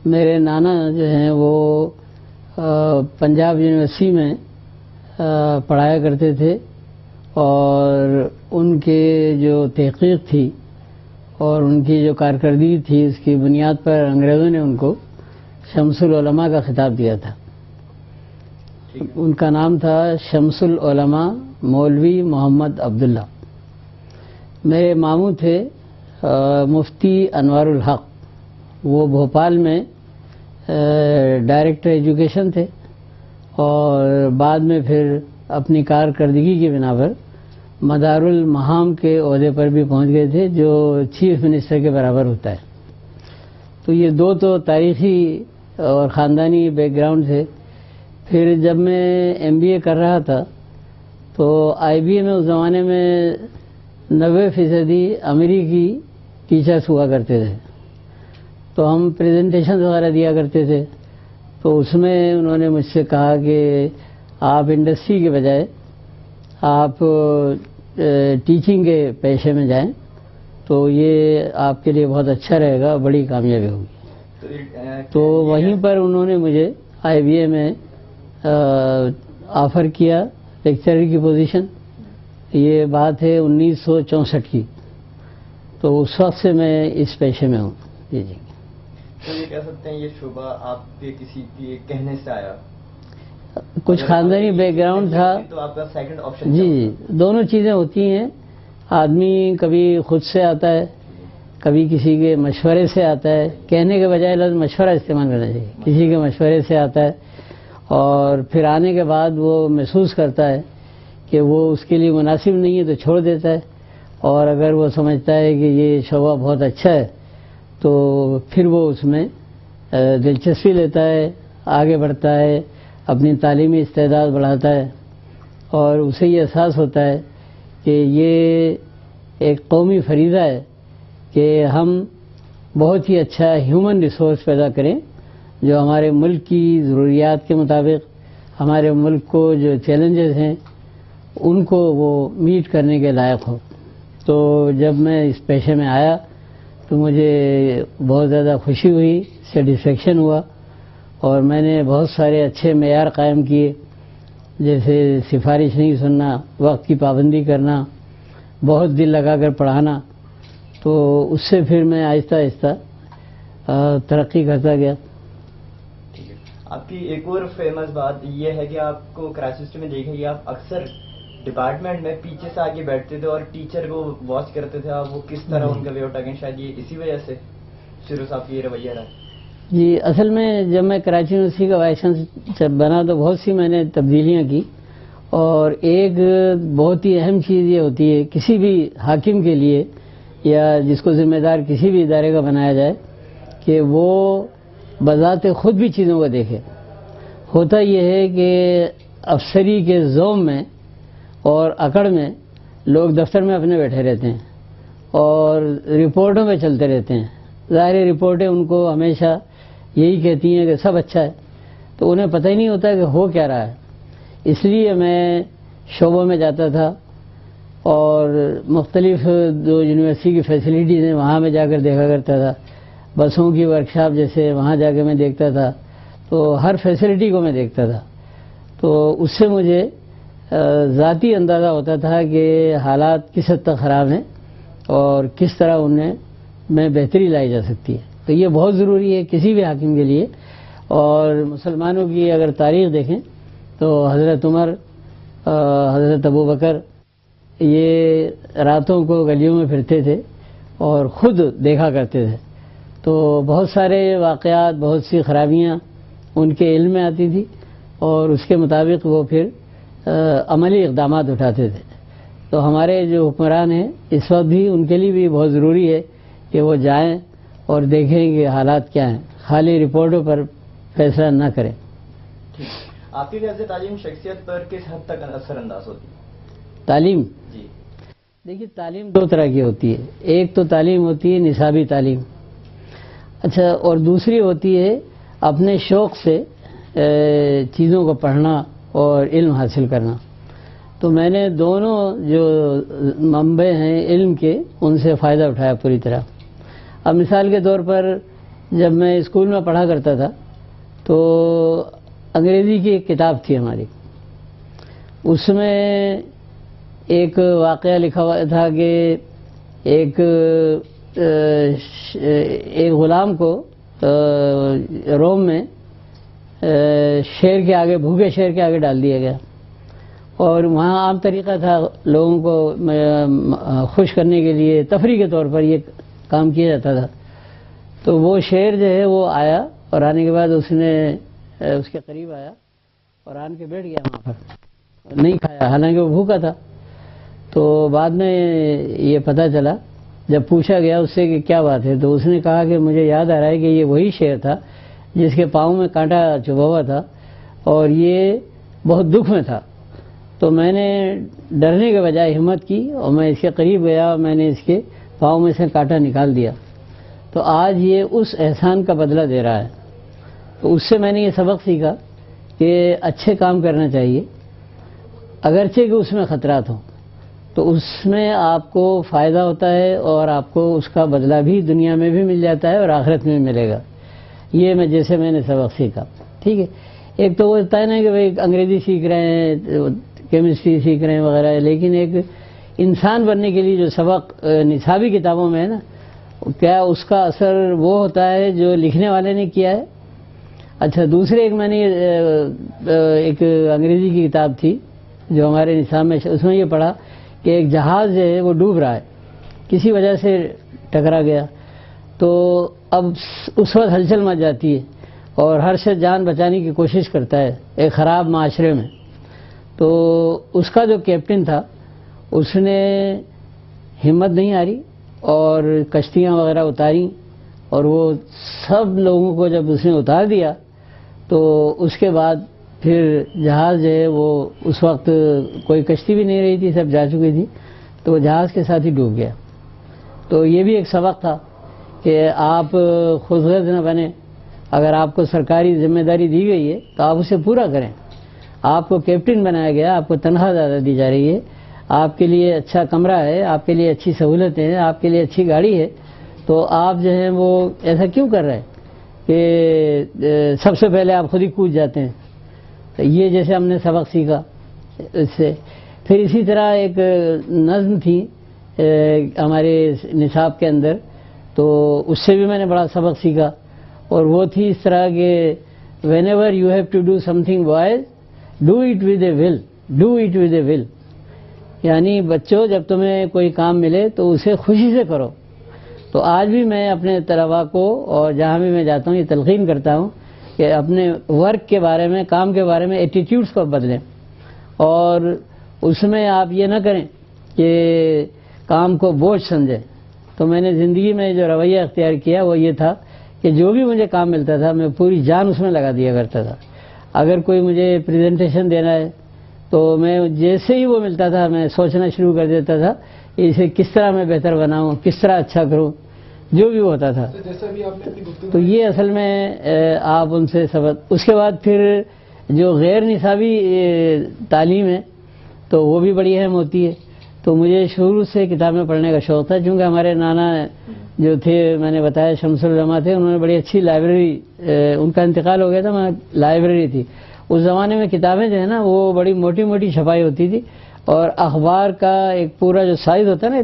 میرے نانا جو ہیں وہ پنجاب یونیورسٹی میں پڑھایا کرتے تھے، اور ان کے جو تحقیق تھی اور ان کی جو کارکردگی تھی، اس کی بنیاد پر انگریزوں نے ان کو شمس العلماء کا خطاب دیا تھا۔ ان کا نام تھا شمس العلماء مولوی محمد عبداللہ۔ میرے ماموں تھے مفتی انوار الحق، وہ بھوپال میں ڈائریکٹر ایجوکیشن تھے، اور بعد میں پھر اپنی کارکردگی کی بنا پر مدار المہام کے عہدے پر بھی پہنچ گئے تھے، جو چیف منسٹر کے برابر ہوتا ہے۔ تو یہ دو تو تاریخی اور خاندانی بیک گراؤنڈ تھے۔ پھر جب میں ایم بی اے کر رہا تھا تو آئی بی اے میں اس زمانے میں 90% امریکی ٹیچرس ہوا کرتے تھے، تو ہم پریزنٹیشن وغیرہ دیا کرتے تھے۔ تو اس میں انہوں نے مجھ سے کہا کہ آپ انڈسٹری کے بجائے آپ ٹیچنگ کے پیشے میں جائیں، تو یہ آپ کے لیے بہت اچھا رہے گا، بڑی کامیابی ہوگی۔ تو وہیں پر انہوں نے مجھے آئی بی اے میں آفر کیا لیکچرر کی پوزیشن۔ یہ بات ہے 1964 کی، تو اس وقت سے میں اس پیشے میں ہوں۔ جی جی، تو یہ کہہ سکتے ہیں یہ شعبہ آپ کے کسی کے کہنے سے آیا؟ کچھ خاندانی بیک گراؤنڈ تھا تو آپ کا سیکنڈ آپشن؟ جی جی، دونوں چیزیں ہوتی ہیں۔ آدمی کبھی خود سے آتا ہے، کبھی کسی کے مشورے سے آتا ہے۔ کہنے کے بجائے لفظ مشورہ استعمال کرنا چاہیے۔ کسی کے مشورے سے آتا ہے، اور پھر آنے کے بعد وہ محسوس کرتا ہے کہ وہ اس کے لیے مناسب نہیں ہے تو چھوڑ دیتا ہے، اور اگر وہ سمجھتا ہے کہ یہ شعبہ بہت اچھا ہے تو پھر وہ اس میں دلچسپی لیتا ہے، آگے بڑھتا ہے، اپنی تعلیمی استعداد بڑھاتا ہے، اور اسے یہ احساس ہوتا ہے کہ یہ ایک قومی فریضہ ہے کہ ہم بہت ہی اچھا ہیومن ریسورس پیدا کریں، جو ہمارے ملک کی ضروریات کے مطابق ہمارے ملک کو جو چیلنجز ہیں ان کو وہ میٹ کرنے کے لائق ہو۔ تو جب میں اس پیشے میں آیا تو مجھے بہت زیادہ خوشی ہوئی، سیٹسفیکشن ہوا، اور میں نے بہت سارے اچھے معیار قائم کیے، جیسے سفارش نہیں سننا، وقت کی پابندی کرنا، بہت دل لگا کر پڑھانا۔ تو اس سے پھر میں آہستہ آہستہ ترقی کرتا گیا۔ آپ کی ایک اور فیمس بات یہ ہے کہ آپ کو کراچی یونیورسٹی میں دیکھا کہ آپ اکثر ڈپارٹمنٹ میں پیچھے سے آگے بیٹھتے تھے اور ٹیچر کو واچ کرتے تھے، آپ وہ کس طرح ان کا وے آؤٹ اگین، شاید یہ اسی وجہ سے شروع سے آپ کی یہ رویہ رہا؟ جی، اصل میں جب میں کراچی یونیورسٹی کا وائس چانسلر بنا تو بہت سی میں نے تبدیلیاں کی، اور ایک بہت ہی اہم چیز یہ ہوتی ہے کسی بھی حاکم کے لیے یا جس کو ذمہ دار کسی بھی ادارے کا بنایا جائے کہ وہ بذات خود بھی چیزوں کو دیکھے۔ ہوتا یہ ہے کہ افسری کے زوم میں اور اکڑ میں لوگ دفتر میں اپنے بیٹھے رہتے ہیں اور رپورٹوں میں چلتے رہتے ہیں۔ ظاہر رپورٹیں ان کو ہمیشہ یہی کہتی ہیں کہ سب اچھا ہے، تو انہیں پتہ ہی نہیں ہوتا کہ ہو کیا رہا ہے۔ اس لیے میں شعبوں میں جاتا تھا، اور مختلف جو یونیورسٹی کی فیسلٹیز ہیں وہاں میں جا کر دیکھا کرتا تھا، بسوں کی ورکشاپ جیسے وہاں جا کے میں دیکھتا تھا، تو ہر فیسلٹی کو میں دیکھتا تھا۔ تو اس سے مجھے ذاتی اندازہ ہوتا تھا کہ حالات کس حد تک خراب ہیں اور کس طرح انہیں میں بہتری لائی جا سکتی ہے۔ تو یہ بہت ضروری ہے کسی بھی حاکم کے لیے۔ اور مسلمانوں کی اگر تاریخ دیکھیں تو حضرت عمر، حضرت ابو بکر، یہ راتوں کو گلیوں میں پھرتے تھے اور خود دیکھا کرتے تھے، تو بہت سارے واقعات، بہت سی خرابیاں ان کے علم میں آتی تھی، اور اس کے مطابق وہ پھر عملی اقدامات اٹھاتے تھے۔ تو ہمارے جو حکمران ہیں اس وقت بھی ان کے لیے بھی بہت ضروری ہے کہ وہ جائیں اور دیکھیں کہ حالات کیا ہیں، خالی رپورٹوں پر فیصلہ نہ کریں۔ آپ کی نظر تعلیم شخصیت پر کس حد تک اثر انداز ہوتی ہے؟ تعلیم، جی دیکھیے تعلیم دو طرح کی ہوتی ہے۔ ایک تو تعلیم ہوتی ہے نصابی تعلیم، اچھا، اور دوسری ہوتی ہے اپنے شوق سے چیزوں کو پڑھنا اور علم حاصل کرنا۔ تو میں نے دونوں جو منبع ہیں علم کے ان سے فائدہ اٹھایا پوری طرح۔ اب مثال کے طور پر جب میں اسکول میں پڑھا کرتا تھا تو انگریزی کی ایک کتاب تھی ہماری، اس میں ایک واقعہ لکھا ہوا تھا کہ ایک غلام کو روم میں شیر کے آگے، بھوکے شیر کے آگے ڈال دیا گیا، اور وہاں عام طریقہ تھا لوگوں کو خوش کرنے کے لیے تفریح کے طور پر یہ کام کیا جاتا تھا۔ تو وہ شیر جو ہے وہ آیا، اور آنے کے بعد اس نے اس کے قریب آیا اور آن کے بیٹھ گیا وہاں پر، نہیں کھایا، حالانکہ وہ بھوکا تھا۔ تو بعد میں یہ پتہ چلا، جب پوچھا گیا اس سے کہ کیا بات ہے، تو اس نے کہا کہ مجھے یاد آ رہا ہے کہ یہ وہی شیر تھا جس کے پاؤں میں کانٹا چبھا ہوا تھا اور یہ بہت دکھ میں تھا، تو میں نے ڈرنے کے بجائے ہمت کی اور میں اس کے قریب گیا اور میں نے اس کے پاؤں میں سے کانٹا نکال دیا۔ تو آج یہ اس احسان کا بدلہ دے رہا ہے۔ تو اس سے میں نے یہ سبق سیکھا کہ اچھے کام کرنا چاہیے، اگرچہ کہ اس میں خطرات ہوں، تو اس میں آپ کو فائدہ ہوتا ہے اور آپ کو اس کا بدلہ بھی دنیا میں بھی مل جاتا ہے اور آخرت میں بھی ملے گا۔ یہ میں نے سبق سیکھا، ٹھیک ہے۔ ایک تو وہ ہوتا ہے نا کہ بھائی انگریزی سیکھ رہے ہیں، کیمسٹری سیکھ رہے ہیں وغیرہ، لیکن ایک انسان بننے کے لیے جو سبق نصابی کتابوں میں ہے نا، کیا اس کا اثر وہ ہوتا ہے جو لکھنے والے نے کیا ہے۔ اچھا، دوسرے ایک میں نے ایک انگریزی کی کتاب تھی جو ہمارے نصاب میں، اس میں یہ پڑھا کہ ایک جہاز جو ہے وہ ڈوب رہا ہے، کسی وجہ سے ٹکرا گیا، تو اب اس وقت ہلچل مچ جاتی ہے اور ہر شخص جان بچانے کی کوشش کرتا ہے ایک خراب معاشرے میں۔ تو اس کا جو کیپٹن تھا اس نے ہمت نہیں ہاری اور کشتیاں وغیرہ اتاری، اور وہ سب لوگوں کو جب اس نے اتار دیا تو اس کے بعد پھر جہاز جو ہے وہ اس وقت کوئی کشتی بھی نہیں رہی تھی، سب جا چکی تھی، تو وہ جہاز کے ساتھ ہی ڈوب گیا۔ تو یہ بھی ایک سبق تھا کہ آپ خود غرض نہ بنیں، اگر آپ کو سرکاری ذمہ داری دی گئی ہے تو آپ اسے پورا کریں۔ آپ کو کیپٹن بنایا گیا، آپ کو تنخواہ زیادہ دی جا رہی ہے، آپ کے لیے اچھا کمرہ ہے، آپ کے لیے اچھی سہولتیں ہیں، آپ کے لیے اچھی گاڑی ہے، تو آپ جو ہیں وہ ایسا کیوں کر رہے ہیں کہ سب سے پہلے آپ خود ہی کود جاتے ہیں۔ تو یہ جیسے ہم نے سبق سیکھا اس سے۔ پھر اسی طرح ایک نظم تھی ہمارے نصاب کے اندر، تو اس سے بھی میں نے بڑا سبق سیکھا، اور وہ تھی اس طرح کہ whenever you have to do something boys, do it with a will, do it with a will، یعنی بچوں جب تمہیں کوئی کام ملے تو اسے خوشی سے کرو۔ تو آج بھی میں اپنے طلباء کو اور جہاں بھی میں جاتا ہوں یہ تلقین کرتا ہوں کہ اپنے ورک کے بارے میں، کام کے بارے میں ایٹیٹیوڈز کو بدلیں، اور اس میں آپ یہ نہ کریں کہ کام کو بوجھ سمجھیں۔ تو میں نے زندگی میں جو رویہ اختیار کیا وہ یہ تھا کہ جو بھی مجھے کام ملتا تھا میں پوری جان اس میں لگا دیا کرتا تھا۔ اگر کوئی مجھے پریزنٹیشن دینا ہے تو میں جیسے ہی وہ ملتا تھا میں سوچنا شروع کر دیتا تھا اسے کس طرح میں بہتر بناؤں، کس طرح اچھا کروں، جو بھی ہوتا تھا۔ تو یہ اصل میں آپ ان سے سبق۔ اس کے بعد پھر جو غیر نصابی تعلیم ہے تو وہ بھی بڑی اہم ہوتی ہے۔ تو مجھے شروع سے کتابیں پڑھنے کا شوق تھا، چونکہ ہمارے نانا جو تھے، میں نے بتایا شمس العلماء تھے، انہوں نے بڑی اچھی لائبریری، ان کا انتقال ہو گیا تھا، وہاں لائبریری تھی۔ اس زمانے میں کتابیں جو ہے نا وہ بڑی موٹی موٹی چھپائی ہوتی تھی، اور اخبار کا ایک پورا جو سائز ہوتا ہے نا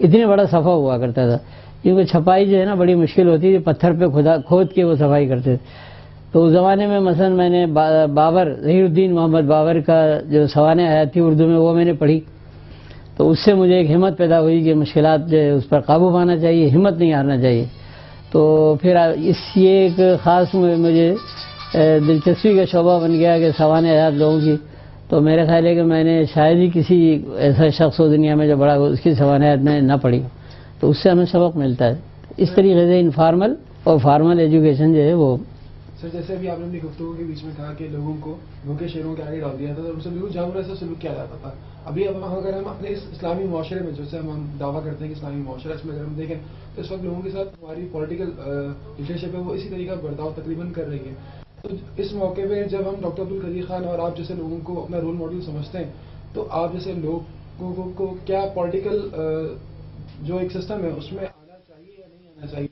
اتنے بڑا صفحہ ہوا کرتا تھا، کیونکہ چھپائی جو ہے نا بڑی مشکل ہوتی تھی، پتھر پہ کھود کے وہ صفائی کرتے تھے۔ تو اس زمانے میں مثلا میں نے بابر، ظہیر الدین محمد بابر کا جو سوانح حیات تھی اردو میں، وہ میں نے پڑھی، تو اس سے مجھے ایک ہمت پیدا ہوئی کہ مشکلات جو ہے اس پر قابو پانا چاہیے، ہمت نہیں ہارنا چاہیے۔ تو پھر یہ ایک خاص مجھے دلچسپی کا شعبہ بن گیا کہ سوانح حیات لوگوں کی۔ تو میرا خیال ہے کہ میں نے شاید ہی کسی ایسا شخص ہو دنیا میں جو بڑا اس کی سوانح حیات میں نہ پڑھی، تو اس سے ہمیں سبق ملتا ہے۔ اس طریقے سے انفارمل اور فارمل ایجوکیشن جو ہے وہ۔ سر جیسے ابھی آپ نے اپنی گفتگو کے بیچ میں کہا کہ لوگوں کو بھوکے شیروں کے آگے ڈال دیا تھا، ان سے بالکل جانوروں سے سلوک کیا جاتا تھا۔ ابھی اب اگر ہم اپنے اس اسلامی معاشرے میں، جیسے ہم دعویٰ کرتے ہیں کہ اسلامی معاشرہ، اس میں اگر ہم دیکھیں تو اس وقت لوگوں کے ساتھ ہماری پولیٹیکل ریلیشن شپ ہے وہ اسی طریقہ برتاؤ تقریباً کر رہی ہے۔ تو اس موقع پہ جب ہم ڈاکٹر عبدالقدیر خان اور آپ جیسے لوگوں کو اپنا رول ماڈل سمجھتے ہیں، تو آپ جیسے لوگوں کو کیا پولیٹیکل جو ایک سسٹم ہے اس میں آنا چاہیے یا نہیں آنا چاہیے؟